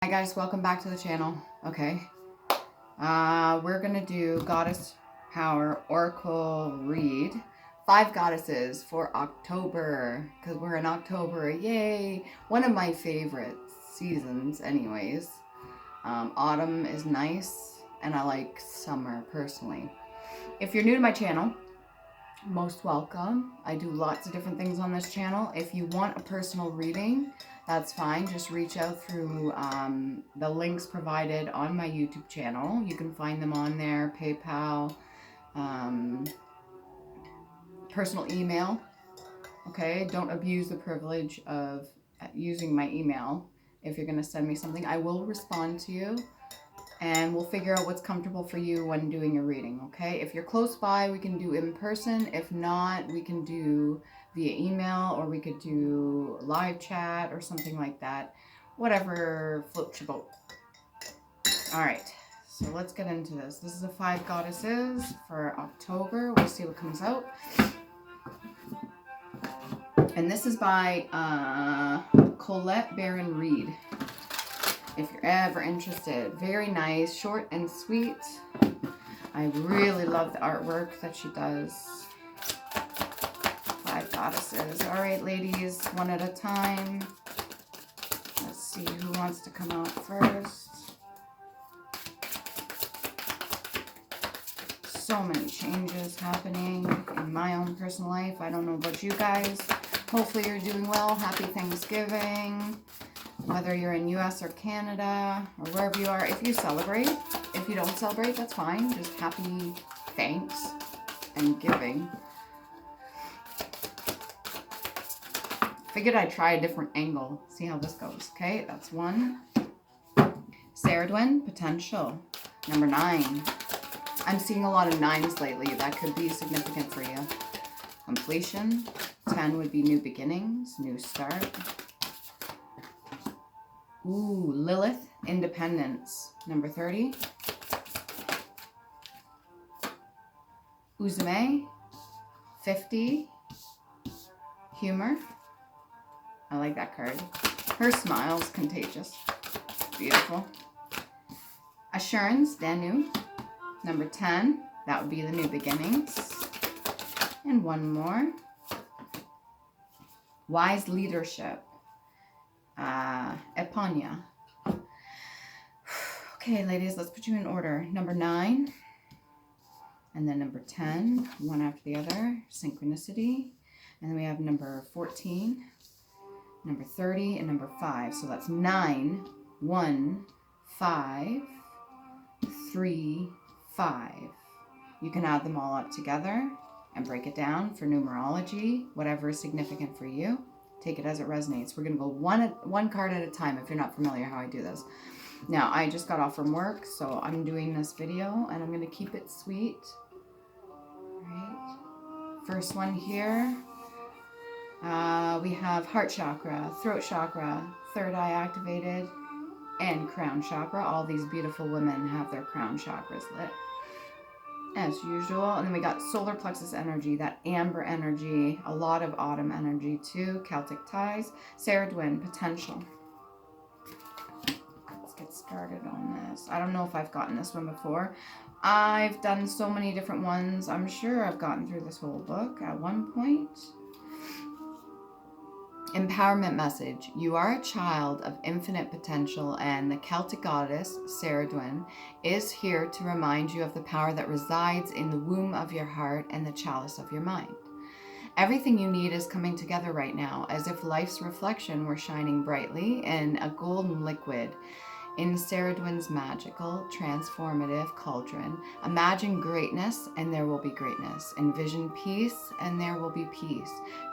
Hi guys, welcome back to the channel. Okay. We're gonna do Goddess Power Oracle read. 5 goddesses for October. Because we're in October. Yay! One of my favorite seasons anyways. Autumn is nice. And I like summer personally. If you're new to my channel, most welcome. I do lots of different things on this channel. If you want a personal reading, that's fine. Just reach out through the links provided on my YouTube channel. You can find them on there, PayPal, personal email. Okay, don't abuse the privilege of using my email. If you're going to send me something, I will respond to you. And we'll figure out what's comfortable for you when doing a reading, okay? If you're close by, we can do in person. If not, we can do via email, or we could do live chat or something like that. Whatever floats your boat. All right, so let's get into this. This is the 5 goddesses for October. We'll see what comes out. And this is by Colette Baron Reed. If you're ever interested. Very nice, short and sweet. I really love the artwork that she does. 5 goddesses. All right, ladies, one at a time. Let's see who wants to come out first. So many changes happening in my own personal life. I don't know about you guys. Hopefully you're doing well. Happy Thanksgiving. Whether you're in US or Canada or wherever you are, if you celebrate. If you don't celebrate, that's fine. Just happy thanks and giving. Figured I'd try a different angle. See how this goes. Okay, that's 1. Cerridwyn, potential. Number 9. I'm seeing a lot of 9s lately. That could be significant for you. Completion. 10 would be new beginnings, new start. Ooh, Lilith, independence. Number 30. Uzume, 50. Humor. I like that card. Her smile's contagious. Beautiful. Assurance, Danu. Number 10. That would be the new beginnings. And one more. Wise leadership. Epona. Okay, ladies, let's put you in order. Number 9, and then number 10, one after the other, synchronicity. And then we have number 14, number 30, and number 5. So that's 9, 1, 5, 3, 5. You can add them all up together and break it down for numerology, whatever is significant for you. Take it as it resonates. We're going to go one card at a time if you're not familiar how I do this. Now, I just got off from work, so I'm doing this video, and I'm going to keep it sweet. All right. First one here. We have heart chakra, throat chakra, third eye activated, and crown chakra. All these beautiful women have their crown chakras lit, as usual. And then we got solar plexus energy, that amber energy, a lot of autumn energy too, Celtic ties, Cerridwyn, potential. Let's get started on this. I don't know if I've gotten this one before. I've done so many different ones. I'm sure I've gotten through this whole book at one point. Empowerment message. You are a child of infinite potential, and the Celtic goddess, Cerridwyn, is here to remind you of the power that resides in the womb of your heart and the chalice of your mind. Everything you need is coming together right now, as if life's reflection were shining brightly in a golden liquid. In Cerridwyn's magical, transformative cauldron, imagine greatness and there will be greatness. Envision peace and there will be peace.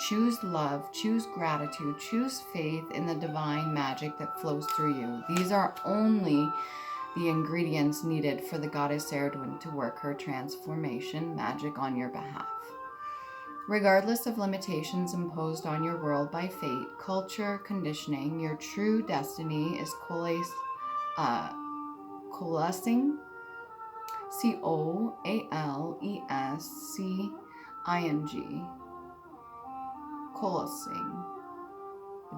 Choose love, choose gratitude, choose faith in the divine magic that flows through you. These are only the ingredients needed for the goddess Cerridwyn to work her transformation magic on your behalf. Regardless of limitations imposed on your world by fate, culture, conditioning, your true destiny is coalescing, coalescing, coalescing.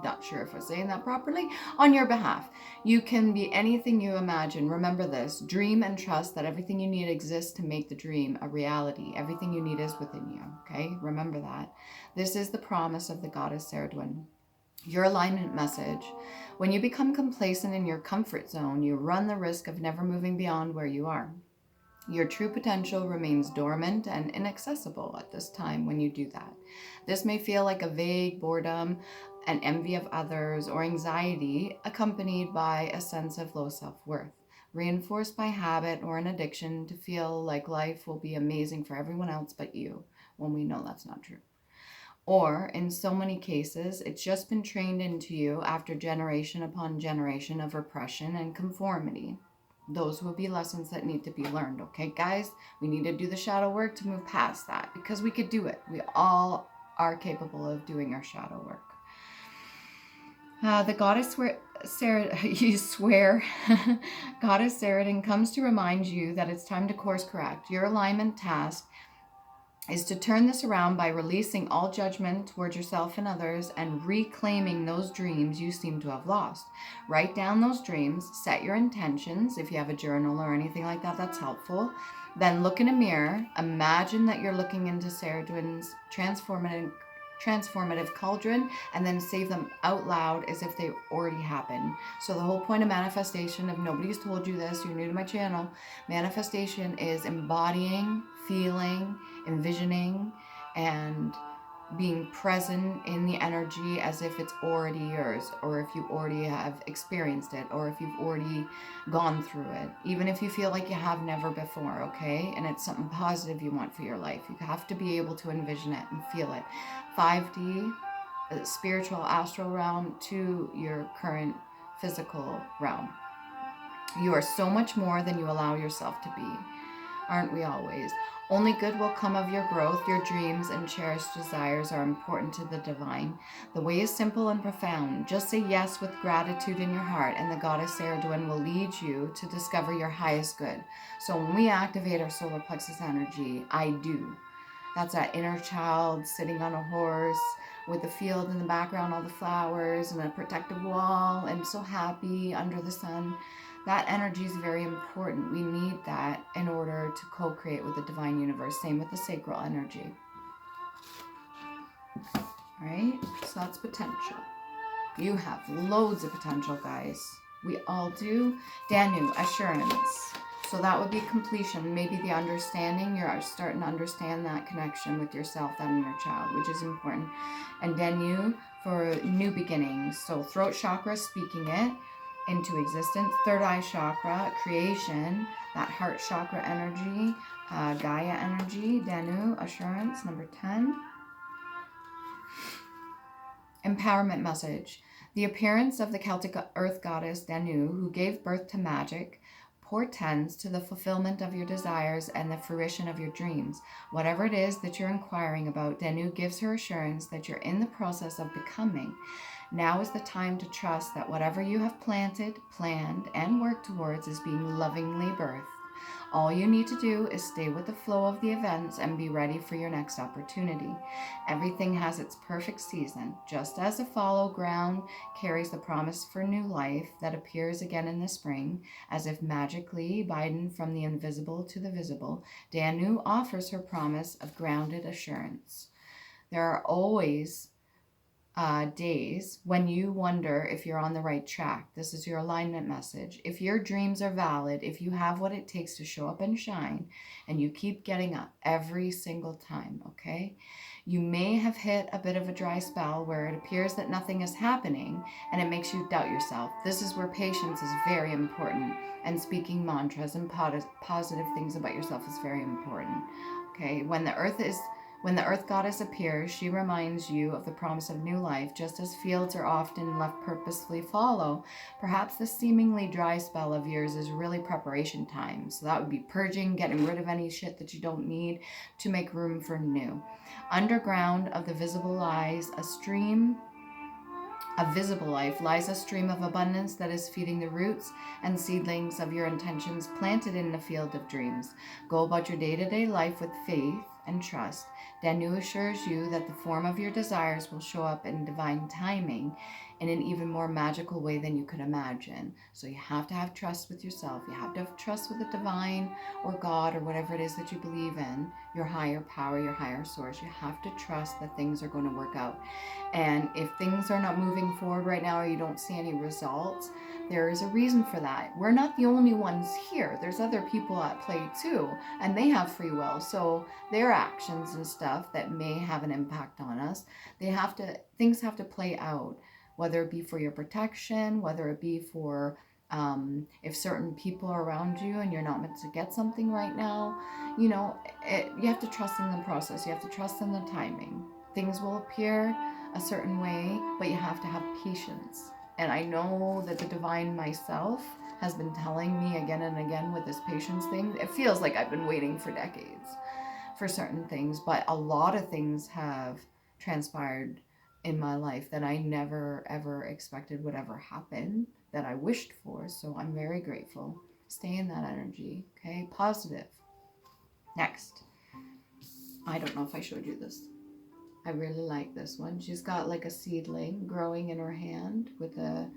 Not sure if we're saying that properly, on your behalf. You can be anything you imagine. Remember this, dream and trust that everything you need exists to make the dream a reality. Everything you need is within you, okay? Remember that. This is the promise of the goddess Cerridwyn. Your alignment message. When you become complacent in your comfort zone, you run the risk of never moving beyond where you are. Your true potential remains dormant and inaccessible at this time when you do that. This may feel like a vague boredom, an envy of others, or anxiety accompanied by a sense of low self-worth, reinforced by habit or an addiction to feel like life will be amazing for everyone else but you, when we know that's not true. Or, in so many cases, it's just been trained into you after generation upon generation of repression and conformity. Those will be lessons that need to be learned, okay, guys? We need to do the shadow work to move past that, because we could do it. We all are capable of doing our shadow work. The goddess Goddess Cerridwyn comes to remind you that it's time to course correct. Your alignment task is to turn this around by releasing all judgment towards yourself and others and reclaiming those dreams you seem to have lost. Write down those dreams, set your intentions. If you have a journal or anything like that, that's helpful. Then look in a mirror, imagine that you're looking into Cerridwyn's transformative cauldron, and then say them out loud as if they already happened. So the whole point of manifestation, if nobody's told you this, you're new to my channel, manifestation is embodying, feeling, envisioning, and being present in the energy as if it's already yours, or if you already have experienced it, or if you've already gone through it, even if you feel like you have never before, okay? And it's something positive you want for your life. You have to be able to envision it and feel it. 5D, spiritual astral realm, to your current physical realm. You are so much more than you allow yourself to be. Aren't we always? Only good will come of your growth. Your dreams and cherished desires are important to the divine. The way is simple and profound. Just say yes with gratitude in your heart, and the goddess Cerridwyn will lead you to discover your highest good. So when we activate our solar plexus energy, I do. That's that inner child sitting on a horse with the field in the background, all the flowers and a protective wall, and so happy under the sun. That energy is very important. We need that in order to co-create with the divine universe. Same with the sacral energy. All right? So that's potential. You have loads of potential, guys. We all do. Danu, assurance. So that would be completion. Maybe the understanding. You're starting to understand that connection with yourself, that inner child, which is important. And Danu for new beginnings. So throat chakra, speaking it into existence. Third eye chakra, creation. That heart chakra energy, Gaia energy. Danu, assurance, number 10. Empowerment message. The appearance of the Celtic earth goddess Danu, who gave birth to magic, portends to the fulfillment of your desires and the fruition of your dreams. Whatever it is that you're inquiring about, Danu gives her assurance that you're in the process of becoming. Now is the time to trust that whatever you have planted, planned, and worked towards is being lovingly birthed. All you need to do is stay with the flow of the events and be ready for your next opportunity. Everything has its perfect season. Just as the fallow ground carries the promise for new life that appears again in the spring, as if magically bidden from the invisible to the visible, Danu offers her promise of grounded assurance. There are always days when you wonder if you're on the right track. This is your alignment message. If your dreams are valid, if you have what it takes to show up and shine, and you keep getting up every single time, okay? You may have hit a bit of a dry spell where it appears that nothing is happening and it makes you doubt yourself. This is where patience is very important, and speaking mantras and positive things about yourself is very important, okay? When the earth goddess appears, she reminds you of the promise of new life. Just as fields are often left purposefully fallow, perhaps the seemingly dry spell of yours is really preparation time. So that would be purging, getting rid of any shit that you don't need to make room for new. Underground of the visible lies a stream of visible life, lies a stream of abundance that is feeding the roots and seedlings of your intentions planted in the field of dreams. Go about your day-to-day life with faith and trust. Danu assures you that the form of your desires will show up in divine timing in an even more magical way than you could imagine. So you have to have trust with yourself. You have to have trust with the divine or God or whatever it is that you believe in, your higher power, your higher source. You have to trust that things are going to work out. And if things are not moving forward right now or you don't see any results, there is a reason for that. We're not the only ones here. There's other people at play too, and they have free will. So their actions and stuff that may have an impact on us, things have to play out, whether it be for your protection, whether it be for if certain people are around you and you're not meant to get something right now, you have to trust in the process. You have to trust in the timing. Things will appear a certain way, but you have to have patience. And I know that the divine myself has been telling me again and again with this patience thing. It feels like I've been waiting for decades for certain things, but a lot of things have transpired in my life that I never ever expected would ever happen, that I wished for. So I'm very grateful. Stay in that energy, okay? Positive. Next. I don't know if I showed you this. I really like this one. She's got like a seedling growing in her hand with the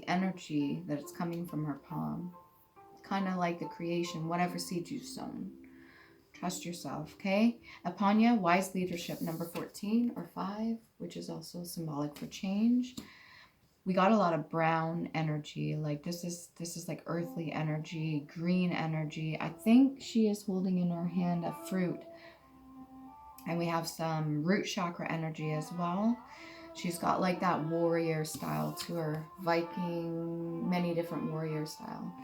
energy that it's coming from her palm. It's kind of like the creation, whatever seed you've sown. Trust yourself, okay? Epona, wise leadership, number 14 or 5, which is also symbolic for change. We got a lot of brown energy. Like this is like earthly energy, green energy. I think she is holding in her hand a fruit. And we have some root chakra energy as well. She's got like that warrior style to her. Viking, many different warrior style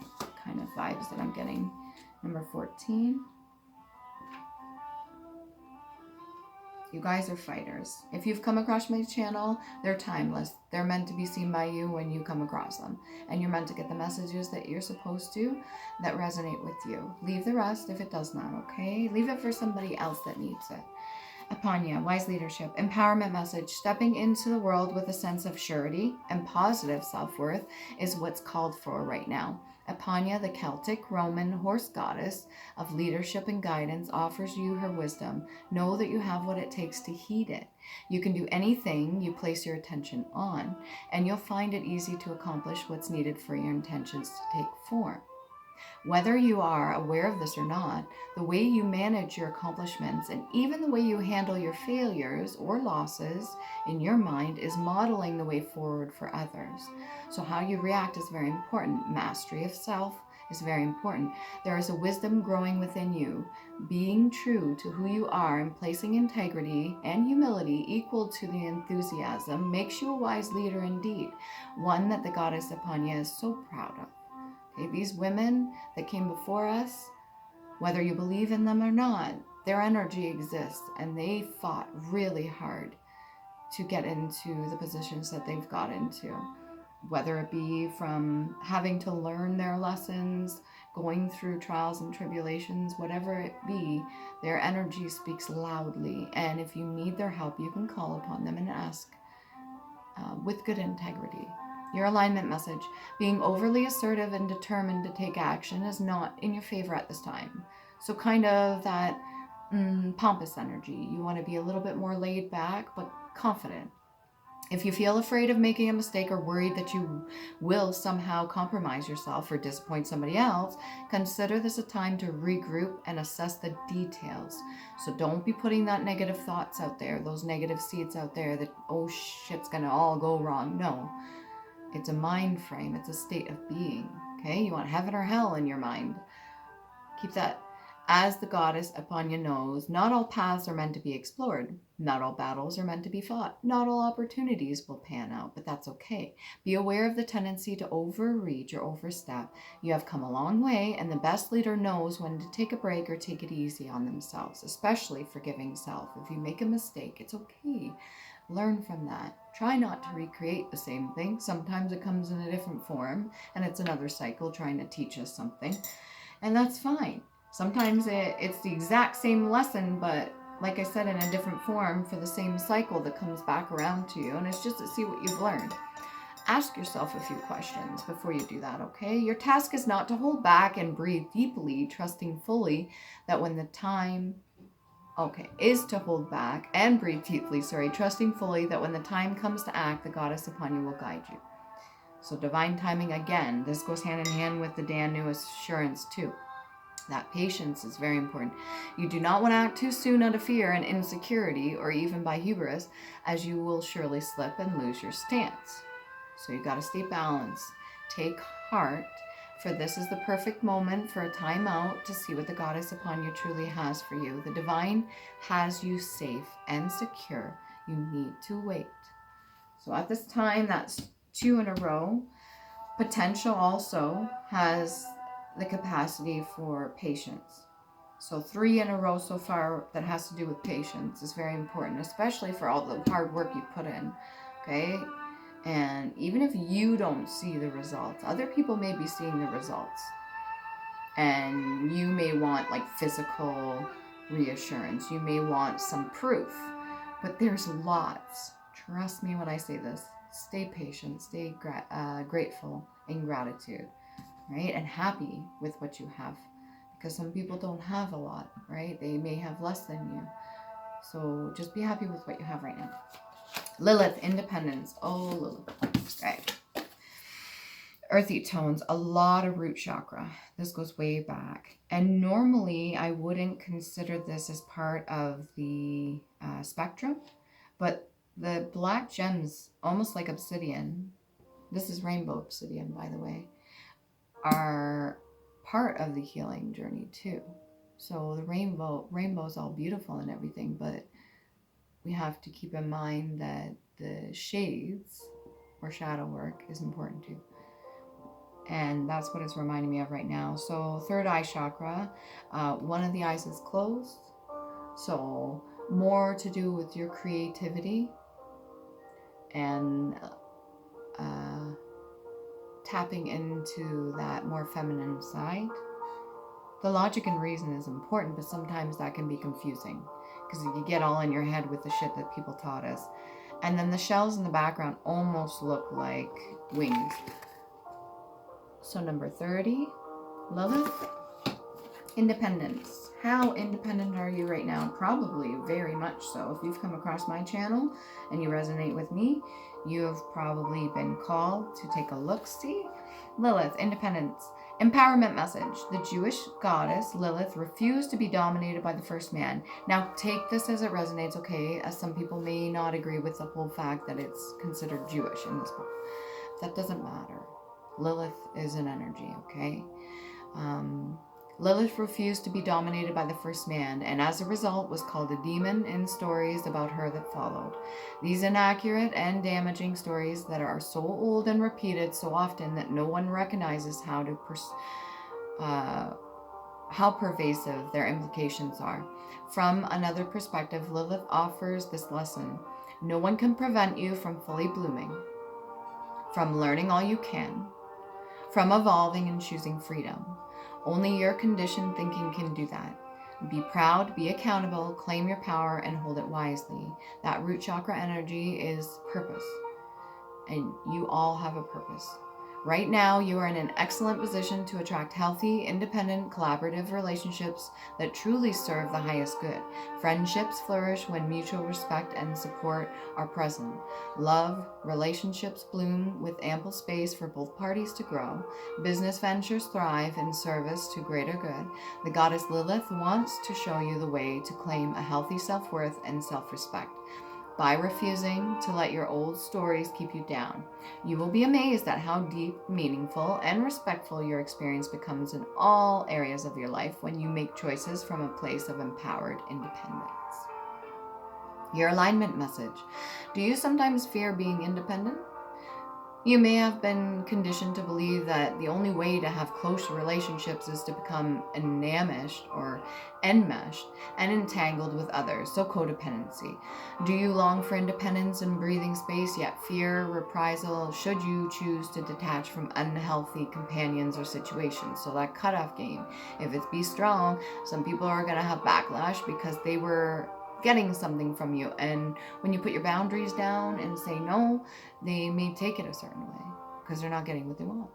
kind of vibes that I'm getting. Number 14. You guys are fighters. If you've come across my channel, they're timeless. They're meant to be seen by you when you come across them. And you're meant to get the messages that you're supposed to that resonate with you. Leave the rest if it does not, okay? Leave it for somebody else that needs it. Epona, wise leadership, empowerment message. Stepping into the world with a sense of surety and positive self-worth is what's called for right now. Epona, the Celtic Roman horse goddess of leadership and guidance, offers you her wisdom. Know that you have what it takes to heed it. You can do anything you place your attention on, and you'll find it easy to accomplish what's needed for your intentions to take form. Whether you are aware of this or not, the way you manage your accomplishments and even the way you handle your failures or losses in your mind is modeling the way forward for others. So how you react is very important. Mastery of self is very important. There is a wisdom growing within you. Being true to who you are and placing integrity and humility equal to the enthusiasm makes you a wise leader indeed, one that the goddess Epona is so proud of. Okay, these women that came before us, whether you believe in them or not, their energy exists, and they fought really hard to get into the positions that they've got into, whether it be from having to learn their lessons, going through trials and tribulations, whatever it be, their energy speaks loudly. And if you need their help, you can call upon them and ask with good integrity. Your alignment message. Being overly assertive and determined to take action is not in your favor at this time. So kind of that pompous energy. You want to be a little bit more laid back, but confident. If you feel afraid of making a mistake or worried that you will somehow compromise yourself or disappoint somebody else, consider this a time to regroup and assess the details. So don't be putting that negative thoughts out there, those negative seeds out there that, oh, shit's gonna all go wrong. No. It's a mind frame. It's a state of being. Okay? You want heaven or hell in your mind. Keep that. As the goddess Epona knows, not all paths are meant to be explored. Not all battles are meant to be fought. Not all opportunities will pan out, but that's okay. Be aware of the tendency to overreach or overstep. You have come a long way, and the best leader knows when to take a break or take it easy on themselves, especially forgiving self. If you make a mistake, it's okay. Learn from that. Try not to recreate the same thing. Sometimes it comes in a different form, and it's another cycle trying to teach us something, and that's fine. Sometimes it's the exact same lesson, but like I said, in a different form for the same cycle that comes back around to you, and it's just to see what you've learned. ask yourself a few questions before you do that, okay? Your task is not to hold back and breathe deeply, trusting fully that when the time, is to hold back and breathe deeply, trusting fully that when the time comes to act, the goddess upon you will guide you. So divine timing, again, this goes hand in hand with the Danu assurance too. That patience is very important. You do not want to act too soon out of fear and insecurity, or even by hubris, as you will surely slip and lose your stance. So you got to stay balanced. Take heart, for this is the perfect moment for a time out to see what the goddess upon you truly has for you. The divine has you safe and secure. You need to wait. So at this time, that's 2 in a row. Potential also has the capacity for patience. So 3 in a row so far that has to do with patience is very important, especially for all the hard work you put in, okay? And even if you don't see the results, other people may be seeing the results. And you may want like physical reassurance. You may want some proof, but there's lots. Trust me when I say this. Stay patient, stay grateful in gratitude, right? And happy with what you have, because some people don't have a lot, right? They may have less than you. So just be happy with what you have right now. Lilith, independence. Oh, Lilith. Right. Earthy tones, a lot of root chakra. This goes way back. And normally I wouldn't consider this as part of the spectrum, but the black gems, almost like obsidian, this is rainbow obsidian, by the way, are part of the healing journey too. So the rainbow's all beautiful and everything, but we have to keep in mind that the shades or shadow work is important too. And that's what it's reminding me of right now. So third eye chakra, one of the eyes is closed. So more to do with your creativity and tapping into that more feminine side. The logic and reason is important, but sometimes that can be confusing because you get all in your head with the shit that people taught us. And then the shells in the background almost look like wings. So number 30, Lilith, independence. How independent are you right now? Probably very much so. If you've come across my channel and you resonate with me, you have probably been called to take a look-see. Lilith, independence. Empowerment message. The Jewish goddess Lilith refused to be dominated by the first man. Now take this as it resonates, okay? As some people may not agree with the whole fact that it's considered Jewish in this book. That doesn't matter. Lilith is an energy, okay? Lilith refused to be dominated by the first man, and as a result was called a demon in stories about her that followed. These inaccurate and damaging stories that are so old and repeated so often that no one recognizes how pervasive their implications are. From another perspective, Lilith offers this lesson. No one can prevent you from fully blooming, from learning all you can, from evolving and choosing freedom. Only your conditioned thinking can do that. Be proud, be accountable, claim your power, and hold it wisely. That root chakra energy is purpose. And you all have a purpose. Right now, you are in an excellent position to attract healthy, independent, collaborative relationships that truly serve the highest good. Friendships flourish when mutual respect and support are present. Love, relationships bloom with ample space for both parties to grow. Business ventures thrive in service to greater good. The goddess Lilith wants to show you the way to claim a healthy self-worth and self-respect by refusing to let your old stories keep you down. You will be amazed at how deep, meaningful, and respectful your experience becomes in all areas of your life when you make choices from a place of empowered independence. Your alignment message. Do you sometimes fear being independent? You may have been conditioned to believe that the only way to have close relationships is to become enmeshed and entangled with others, so codependency. Do you long for independence and breathing space, yet fear reprisal should you choose to detach from unhealthy companions or situations? So that cutoff game. If it's be strong, some people are going to have backlash because they were getting something from you. And when you put your boundaries down and say no, they may take it a certain way because they're not getting what they want.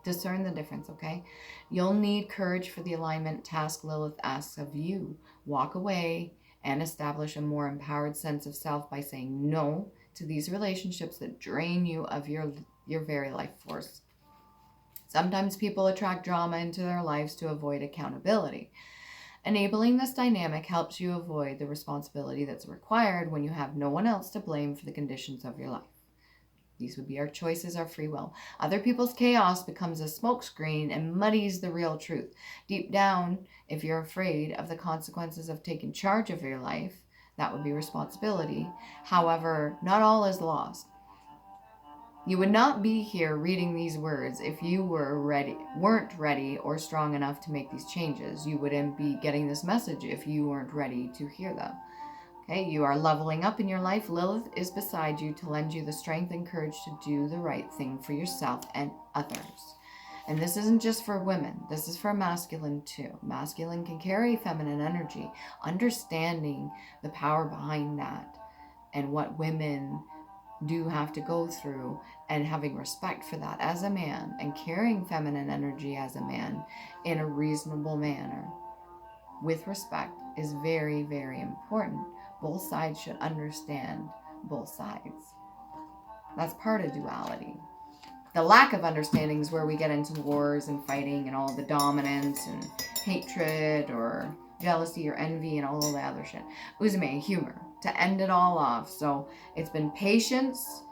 Discern the difference, okay? You'll need courage for the alignment task Lilith asks of you. Walk away and establish a more empowered sense of self by saying no to these relationships that drain you of your very life force. Sometimes people attract drama into their lives to avoid accountability. Enabling this dynamic helps you avoid the responsibility that's required when you have no one else to blame for the conditions of your life. These would be our choices, our free will. Other people's chaos becomes a smokescreen and muddies the real truth. Deep down, if you're afraid of the consequences of taking charge of your life, that would be responsibility. However, not all is lost. You would not be here reading these words if you weren't ready or strong enough to make these changes. You wouldn't be getting this message if you weren't ready to hear them. Okay, you are leveling up in your life. Lilith is beside you to lend you the strength and courage to do the right thing for yourself and others. And this isn't just for women. This is for masculine too. Masculine can carry feminine energy. Understanding the power behind that and what women do have to go through, and having respect for that as a man and carrying feminine energy as a man in a reasonable manner with respect is very, very important. Both sides should understand both sides. That's part of duality. The lack of understanding is where we get into wars and fighting and all the dominance and hatred or jealousy or envy and all of the other shit. Uzume, humor, to end it all off. So it's been patience,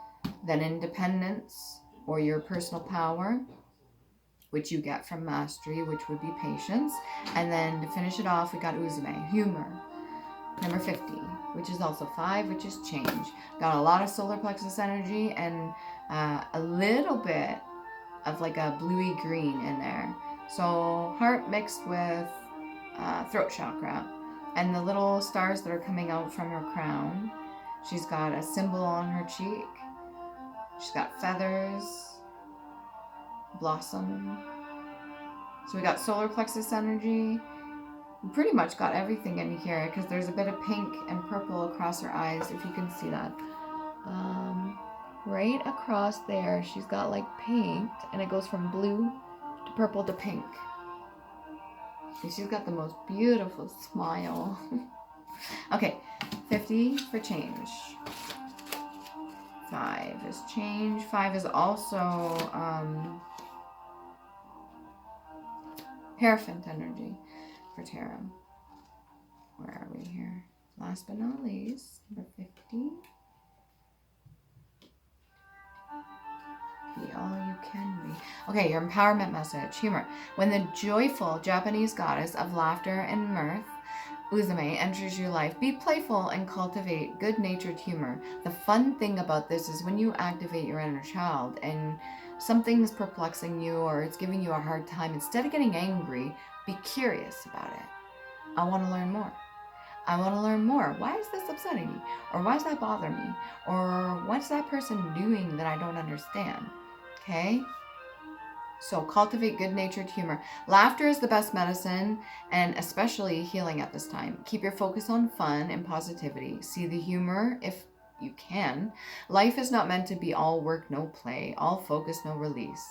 then independence or your personal power, which you get from mastery, which would be patience. And then to finish it off, we got Uzume, humor. Number 50, which is also 5, which is change. Got a lot of solar plexus energy and a little bit of like a bluey green in there. So heart mixed with throat chakra. And the little stars that are coming out from her crown. She's got a symbol on her cheek. She's got feathers, blossom. So we got solar plexus energy. We pretty much got everything in here because there's a bit of pink and purple across her eyes, if you can see that. Right across there, she's got like pink, and it goes from blue to purple to pink. And she's got the most beautiful smile. Okay, 50 for change. 5 is change. 5 is also Hierophant energy for tarot. Where are we here? Last but not least, number 50. Be all you can be. Okay, your empowerment message. Humor. When the joyful Japanese goddess of laughter and mirth, Uzume, enters your life, be playful and cultivate good-natured humor. The fun thing about this is when you activate your inner child and something's perplexing you or it's giving you a hard time, instead of getting angry, be curious about it. I want to learn more. I want to learn more. Why is this upsetting me? Or why does that bother me? Or what's that person doing that I don't understand? Okay? So cultivate good-natured humor. Laughter is the best medicine and especially healing at this time. Keep your focus on fun and positivity. See the humor if you can. Life is not meant to be all work, no play, all focus, no release.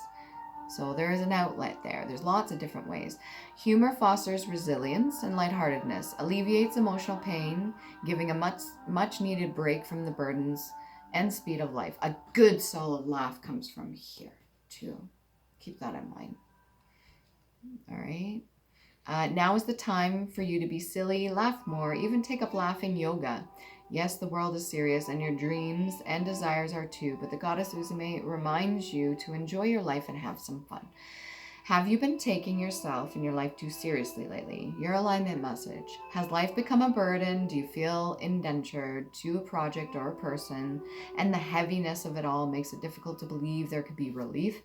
So there is an outlet there. There's lots of different ways. Humor fosters resilience and lightheartedness, alleviates emotional pain, giving a much needed break from the burdens and speed of life. A good solid laugh comes from here too. Keep that in mind. All right. Now is the time for you to be silly, laugh more, even take up laughing yoga. Yes, the world is serious and your dreams and desires are too, but the goddess Uzume reminds you to enjoy your life and have some fun. Have you been taking yourself and your life too seriously lately? Your alignment message. Has life become a burden? Do you feel indentured to a project or a person? And the heaviness of it all makes it difficult to believe there could be relief?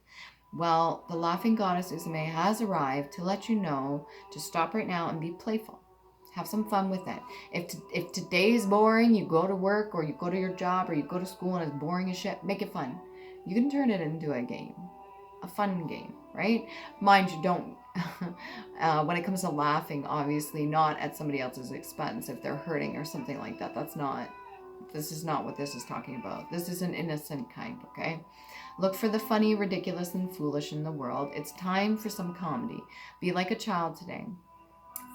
Well, the laughing goddess Uzume has arrived to let you know to stop right now and be playful. Have some fun with it. If today is boring, you go to work or you go to your job or you go to school and it's boring as shit, make it fun. You can turn it into a game. A fun game, right? Mind you, don't When it comes to laughing, obviously not at somebody else's expense if they're hurting or something like that. This is not what this is talking about. This is an innocent kind, okay? Look for the funny, ridiculous, and foolish in the world. It's time for some comedy. Be like a child today.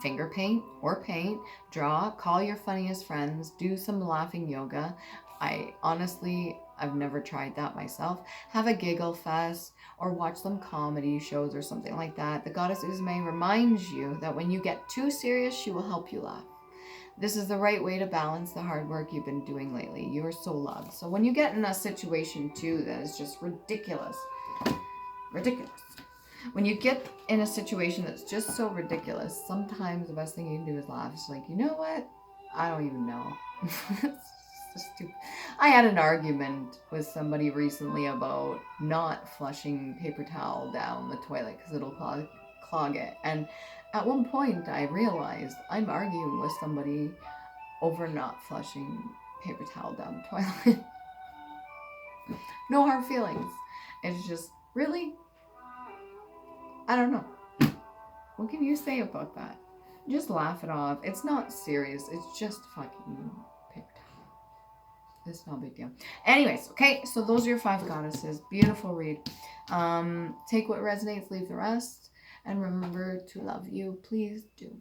Finger paint or paint, draw, call your funniest friends, do some laughing yoga. I've never tried that myself. Have a giggle fest or watch some comedy shows or something like that. The goddess Uzume reminds you that when you get too serious, she will help you laugh. This is the right way to balance the hard work you've been doing lately. You are so loved. So when you get in a situation too that is just ridiculous, when you get in a situation that's just so ridiculous, sometimes the best thing you can do is laugh. It's like, you know what? I don't even know. It's just stupid. I had an argument with somebody recently about not flushing paper towel down the toilet because it'll clog it. And at one point, I realized I'm arguing with somebody over not flushing paper towel down the toilet. No hard feelings. It's just, really? I don't know. What can you say about that? Just laugh it off. It's not serious. It's just fucking paper towel. It's no big deal. Anyways, okay, so those are your 5 goddesses. Beautiful read. Take what resonates, leave the rest. And remember to love you. Please do.